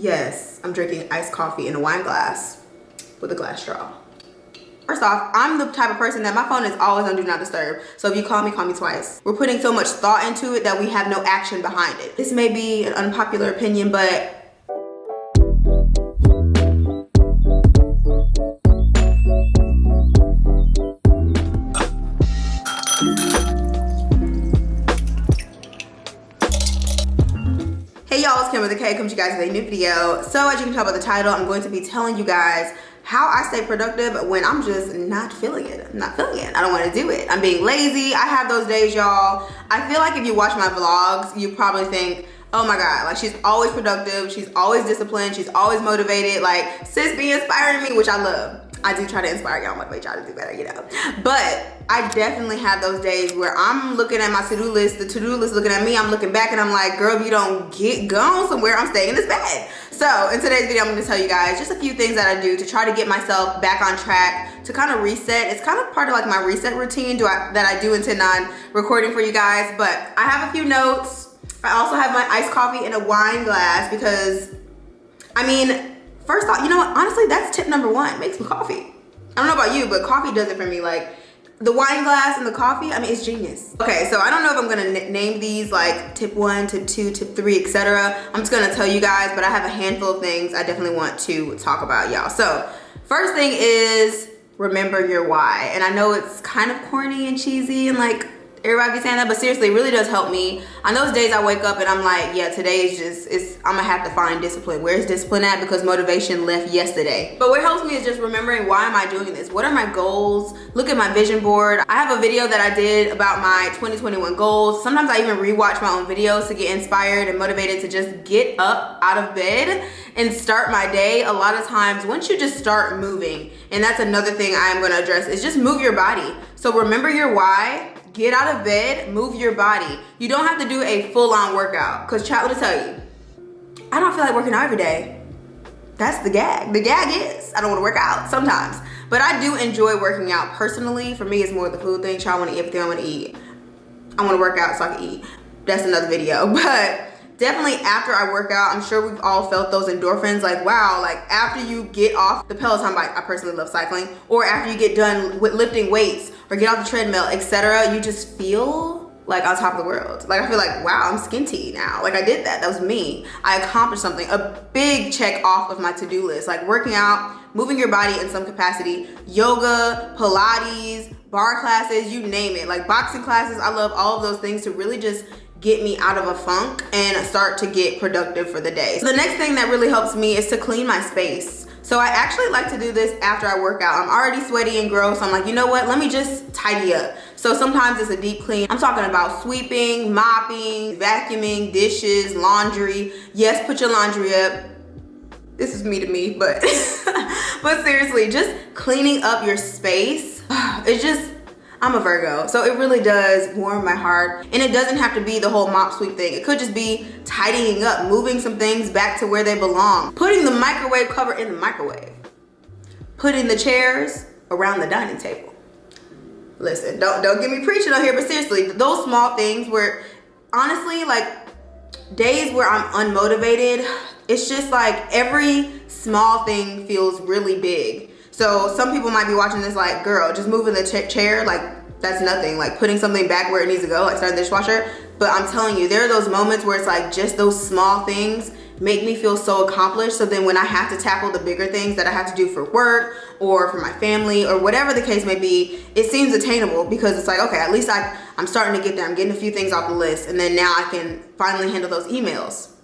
Yes, I'm drinking iced coffee in a wine glass with a glass straw. First off, I'm the type of person that my phone is always on do not disturb. So if you call me twice. We're putting so much thought into it that we have no action behind it. This may be an unpopular opinion, but hey y'all, it's Kim with the K, coming to you guys with a new video. So as you can tell by the title, I'm going to be telling you guys how I stay productive when I'm just not feeling it. I'm not feeling it. I don't want to do it. I'm being lazy. I have those days, y'all. I feel like if you watch my vlogs, you probably think, oh my God, like she's always productive. She's always disciplined. She's always motivated. Like sis be inspiring me, which I love. I do try to inspire y'all, motivate y'all to do better, you know. But I definitely have those days where I'm looking at my to-do list, the to-do list looking at me, I'm looking back and I'm like, girl, if you don't get gone somewhere, I'm staying in this bed. So in today's video, I'm gonna tell you guys just a few things that I do to try to get myself back on track, to kind of reset. It's kind of part of like my reset routine that I do intend on recording for you guys. But I have a few notes. I also have my iced coffee in a wine glass because, I mean, first off, you know what? Honestly, that's tip number one. Make some coffee. I don't know about you, but coffee does it for me. Like the wine glass and the coffee, I mean, it's genius. Okay, so I don't know if I'm gonna name these like tip 1, tip 2, tip 3, etc. I'm just gonna tell you guys, but I have a handful of things I definitely want to talk about, y'all. So first thing is remember your why. And I know it's kind of corny and cheesy and like everybody be saying that, but seriously, it really does help me. On those days I wake up and I'm like, yeah, today is just, I'm gonna have to find discipline. Where's discipline at? Because motivation left yesterday. But what helps me is just remembering, why am I doing this? What are my goals? Look at my vision board. I have a video that I did about my 2021 goals. Sometimes I even rewatch my own videos to get inspired and motivated to just get up out of bed and start my day. A lot of times, once you just start moving, and that's another thing I am gonna address, is just move your body. So remember your why. Get out of bed, move your body. You don't have to do a full-on workout, because chat, let me tell you, I don't feel like working out every day. That's the gag. The gag is I don't want to work out sometimes, but I do enjoy working out personally. For me, it's more the food thing. I want to eat everything I want to eat. I want to work out so I can eat. That's another video, but definitely after I work out, I'm sure we've all felt those endorphins, like wow, like after you get off the Peloton bike, I personally love cycling, or after you get done with lifting weights or get off the treadmill, etc., you just feel like on top of the world. Like I feel like, wow, I'm skinty now. Like I did that, that was me. I accomplished something, a big check off of my to-do list, like working out, moving your body in some capacity, yoga, Pilates, bar classes, you name it, like boxing classes. I love all of those things to really just get me out of a funk and start to get productive for the day. So the next thing that really helps me is to clean my space. So I actually like to do this after I work out. I'm already sweaty and gross. I'm like, you know what? Let me just tidy up. So sometimes it's a deep clean. I'm talking about sweeping, mopping, vacuuming, dishes, laundry. Yes, put your laundry up. This is me to me, but but seriously, just cleaning up your space. It's just, I'm a Virgo, so it really does warm my heart. And it doesn't have to be the whole mop sweep thing. It could just be tidying up, moving some things back to where they belong, putting the microwave cover in the microwave, putting the chairs around the dining table. Listen, don't get me preaching on here, but seriously, those small things where, honestly, like days where I'm unmotivated, it's just like every small thing feels really big. So some people might be watching this like, girl, just moving the chair, like that's nothing. Like putting something back where it needs to go, like starting the dishwasher. But I'm telling you, there are those moments where it's like just those small things make me feel so accomplished. So then when I have to tackle the bigger things that I have to do for work or for my family or whatever the case may be, it seems attainable because it's like, okay, at least I'm starting to get there. I'm getting a few things off the list, and then now I can finally handle those emails.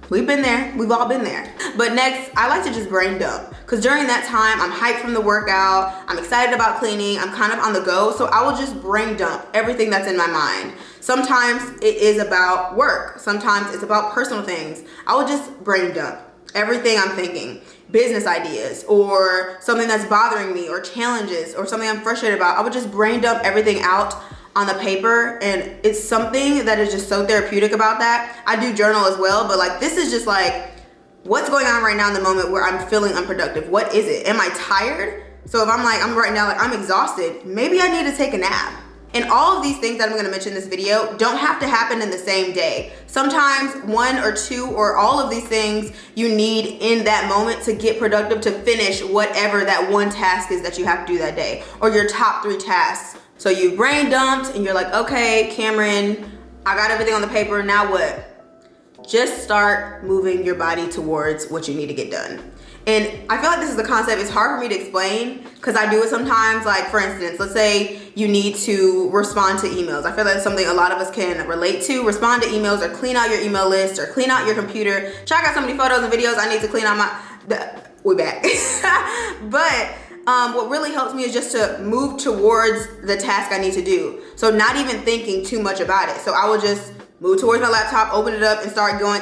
We've been there, we've all been there. But next, I like to just brain dump, because during that time, I'm hyped from the workout, I'm excited about cleaning, I'm kind of on the go, so I will just brain dump everything that's in my mind. Sometimes it is about work, sometimes it's about personal things. I will just brain dump everything I'm thinking, business ideas, or something that's bothering me, or challenges, or something I'm frustrated about. I would just brain dump everything out on the paper, and it's something that is just so therapeutic about that. I do journal as well, but like this is just like what's going on right now in the moment where I'm feeling unproductive. What is it? Am I tired? So if I'm like, I'm right now like I'm exhausted, maybe I need to take a nap. And all of these things that I'm gonna mention in this video don't have to happen in the same day. Sometimes one or two or all of these things you need in that moment to get productive, to finish whatever that one task is that you have to do that day, or your top 3 tasks. So you brain dumped and you're like, okay, Cameron, I got everything on the paper, now what? Just start moving your body towards what you need to get done. And I feel like this is a concept, it's hard for me to explain because I do it sometimes. Like for instance, let's say you need to respond to emails. I feel like it's something a lot of us can relate to. Respond to emails, or clean out your email list, or clean out your computer. Check out so many photos and videos I need to clean out we back. But what really helps me is just to move towards the task I need to do. So not even thinking too much about it. So I will just move towards my laptop, open it up, and start going.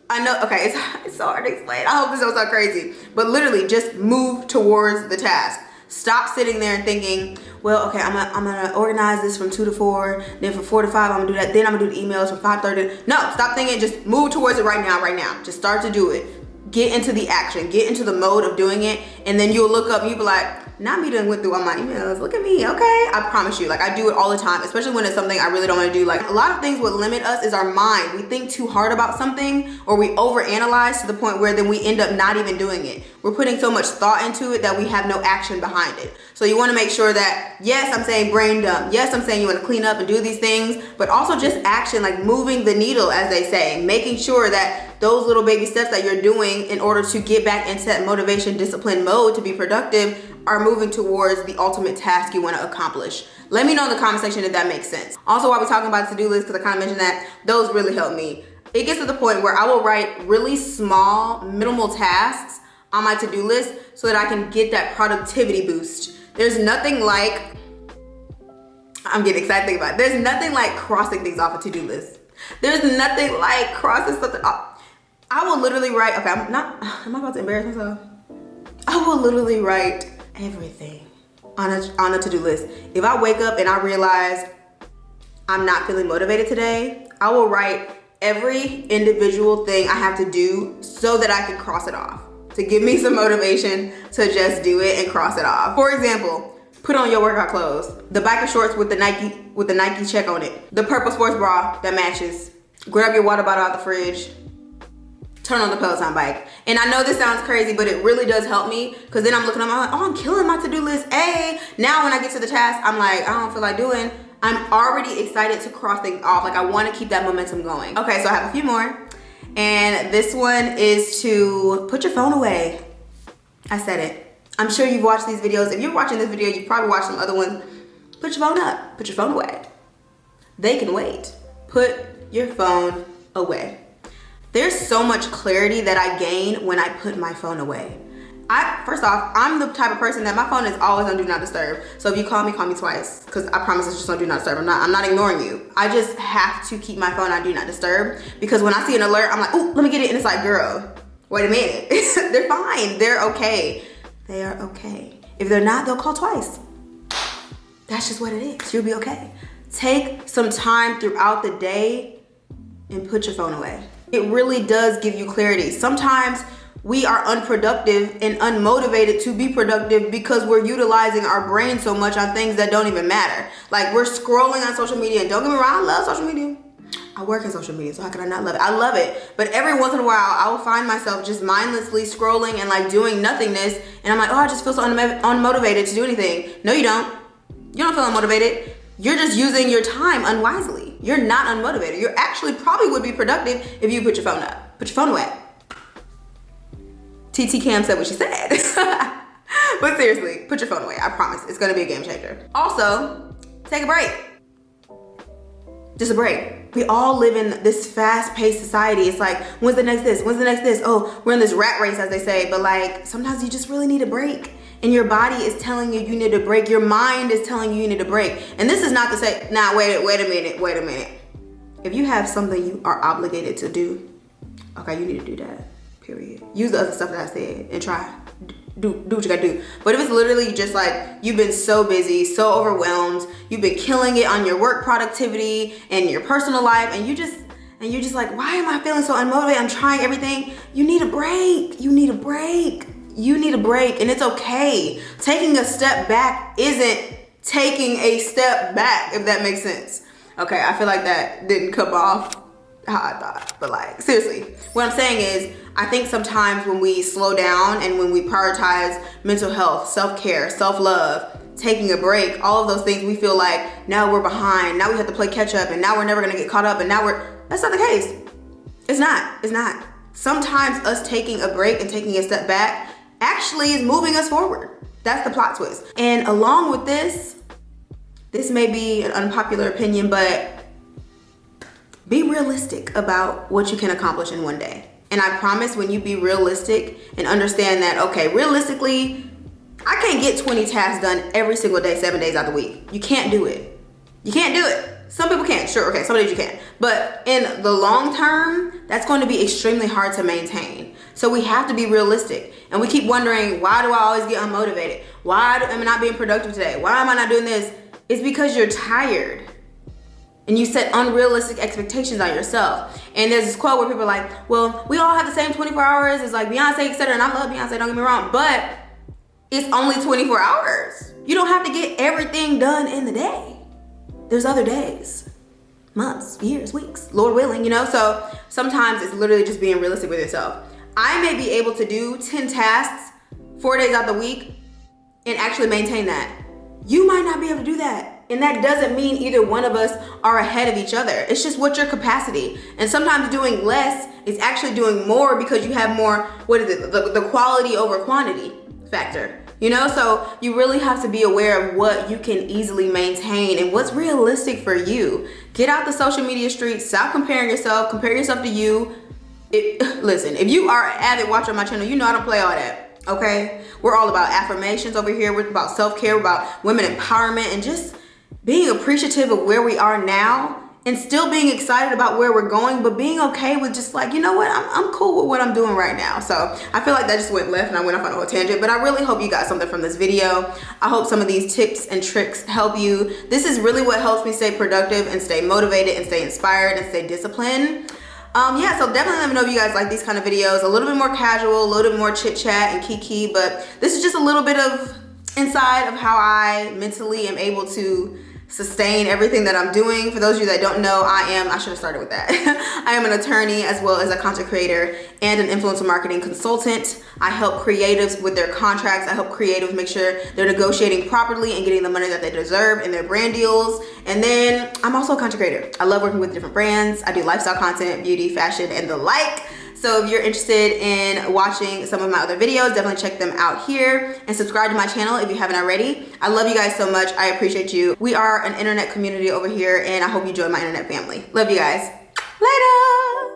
I know, okay, it's so hard to explain. I hope this don't sound crazy, but literally just move towards the task. Stop sitting there and thinking, well, okay, I'm gonna organize this from 2 to 4, then from 4 to 5, I'm gonna do that, then I'm gonna do the emails from 5:30. No, stop thinking, just move towards it right now. Just start to do it. Get into the action, get into the mode of doing it, and then you'll look up and you'll be like, not me done went through all my emails, look at me, okay? I promise you, like I do it all the time, especially when it's something I really don't wanna do. Like a lot of things what limit us is our mind. We think too hard about something, or we overanalyze to the point where then we end up not even doing it. We're putting so much thought into it that we have no action behind it. So you wanna make sure that, yes, I'm saying brain dump, yes, I'm saying you wanna clean up and do these things, but also just action, like moving the needle, as they say, making sure that those little baby steps that you're doing in order to get back into that motivation, discipline mode to be productive are moving towards the ultimate task you want to accomplish. Let me know in the comment section if that makes sense. Also, while we're talking about to-do lists, because I kind of mentioned that, those really help me. It gets to the point where I will write really small, minimal tasks on my to-do list so that I can get that productivity boost. There's nothing like, I'm getting excited thinking about it. There's nothing like crossing things off a to-do list. There's nothing like crossing something off. I will literally write, okay, am I about to embarrass myself? I will literally write everything on a to-do list. If I wake up and I realize I'm not feeling motivated today, I will write every individual thing I have to do so that I can cross it off, to give me some motivation to just do it and cross it off. For example, put on your workout clothes, the biker shorts with the Nike check on it, the purple sports bra that matches, grab your water bottle out the fridge, turn on the Peloton bike. And I know this sounds crazy, but it really does help me, because then I'm looking at my, oh, I'm killing my to-do list. Hey, now when I get to the task, I'm like, I don't feel like doing. I'm already excited to cross things off. Like I want to keep that momentum going. Okay, so I have a few more. And this one is to put your phone away. I said it. I'm sure you've watched these videos. If you're watching this video, you've probably watched some other ones. Put your phone up, put your phone away. They can wait. Put your phone away. There's so much clarity that I gain when I put my phone away. First off, I'm the type of person that my phone is always on do not disturb. So if you call me twice, because I promise it's just on do not disturb. I'm not ignoring you. I just have to keep my phone on do not disturb, because when I see an alert, I'm like, ooh, let me get it. And it's like, girl, wait a minute. They're fine. They're okay. They are okay. If they're not, they'll call twice. That's just what it is. You'll be okay. Take some time throughout the day and put your phone away. It really does give you clarity. Sometimes we are unproductive and unmotivated to be productive because we're utilizing our brain so much on things that don't even matter. Like we're scrolling on social media, and don't get me wrong, I love social media. I work in social media, so how can I not love it? I love it. But every once in a while, I will find myself just mindlessly scrolling and like doing nothingness. And I'm like, oh, I just feel so unmotivated to do anything. No, you don't. You don't feel unmotivated. You're just using your time unwisely. You're not unmotivated. You actually probably would be productive if you put your phone up. Put your phone away. TT Cam said what she said. But seriously, put your phone away. I promise. It's gonna be a game changer. Also, take a break. Just a break. We all live in this fast-paced society. It's like, when's the next this? When's the next this? Oh, we're in this rat race, as they say. But like, sometimes you just really need a break. And your body is telling you you need a break. Your mind is telling you you need a break. And this is not to say, nah, wait a minute. If you have something you are obligated to do, okay, you need to do that, period. Use the other stuff that I said and try. Do what you gotta do. But if it's literally just like, you've been so busy, so overwhelmed, you've been killing it on your work productivity and your personal life, and you're just like, why am I feeling so unmotivated? I'm trying everything. You need a break. You need a break. You need a break, and it's okay. Taking a step back isn't taking a step back, if that makes sense. Okay, I feel like that didn't come off how I thought, but like, seriously, what I'm saying is, I think sometimes when we slow down and when we prioritize mental health, self-care, self-love, taking a break, all of those things, we feel like now we're behind, now we have to play catch up, and now we're never gonna get caught up, and that's not the case. It's not. Sometimes us taking a break and taking a step back actually is moving us forward. That's the plot twist. And along with this may be an unpopular opinion, but be realistic about what you can accomplish in one day. And I promise, when you be realistic and understand that, okay, realistically, I can't get 20 tasks done every single day, 7 days out of the week. You can't do it. Some people can, sure, okay, some days you can. But in the long term, that's going to be extremely hard to maintain. So we have to be realistic. And we keep wondering, why do I always get unmotivated? Why am I not being productive today? Why am I not doing this? It's because you're tired. And you set unrealistic expectations on yourself. And there's this quote where people are like, well, we all have the same 24 hours. It's like Beyonce, etc. And I love Beyonce, don't get me wrong. But it's only 24 hours. You don't have to get everything done in the day. There's other days, months, years, weeks, Lord willing, So sometimes it's literally just being realistic with yourself. I may be able to do 10 tasks 4 days out the week and actually maintain that. You might not be able to do that. And that doesn't mean either one of us are ahead of each other. It's just what's your capacity. And sometimes doing less is actually doing more because you have more, the quality over quantity factor. So you really have to be aware of what you can easily maintain and what's realistic for you. Get out the social media streets, stop comparing yourself, compare yourself to you. Listen, if you are an avid watcher on my channel, you know I don't play all that, okay? We're all about affirmations over here. We're about self-care, we're about women empowerment, and just being appreciative of where we are now and still being excited about where we're going, but being okay with just like, you know what, I'm cool with what I'm doing right now. So I feel like that just went left and I went off on a whole tangent, but I really hope you got something from this video. I hope some of these tips and tricks help you. This is really what helps me stay productive and stay motivated and stay inspired and stay disciplined. Yeah, so definitely let me know if you guys like these kind of videos. A little bit more casual, a little bit more chit chat and kiki, but this is just a little bit of inside of how I mentally am able to sustain everything that I'm doing. For those of you that don't know, I should have started with that. I am an attorney as well as a content creator and an influencer marketing consultant. I help creatives with their contracts. I help creatives make sure they're negotiating properly and getting the money that they deserve in their brand deals. And then I'm also a content creator. I love working with different brands. I do lifestyle content, beauty, fashion, and the like. So if you're interested in watching some of my other videos, definitely check them out here and subscribe to my channel if you haven't already. I love you guys so much. I appreciate you. We are an internet community over here and I hope you join my internet family. Love you guys. Later.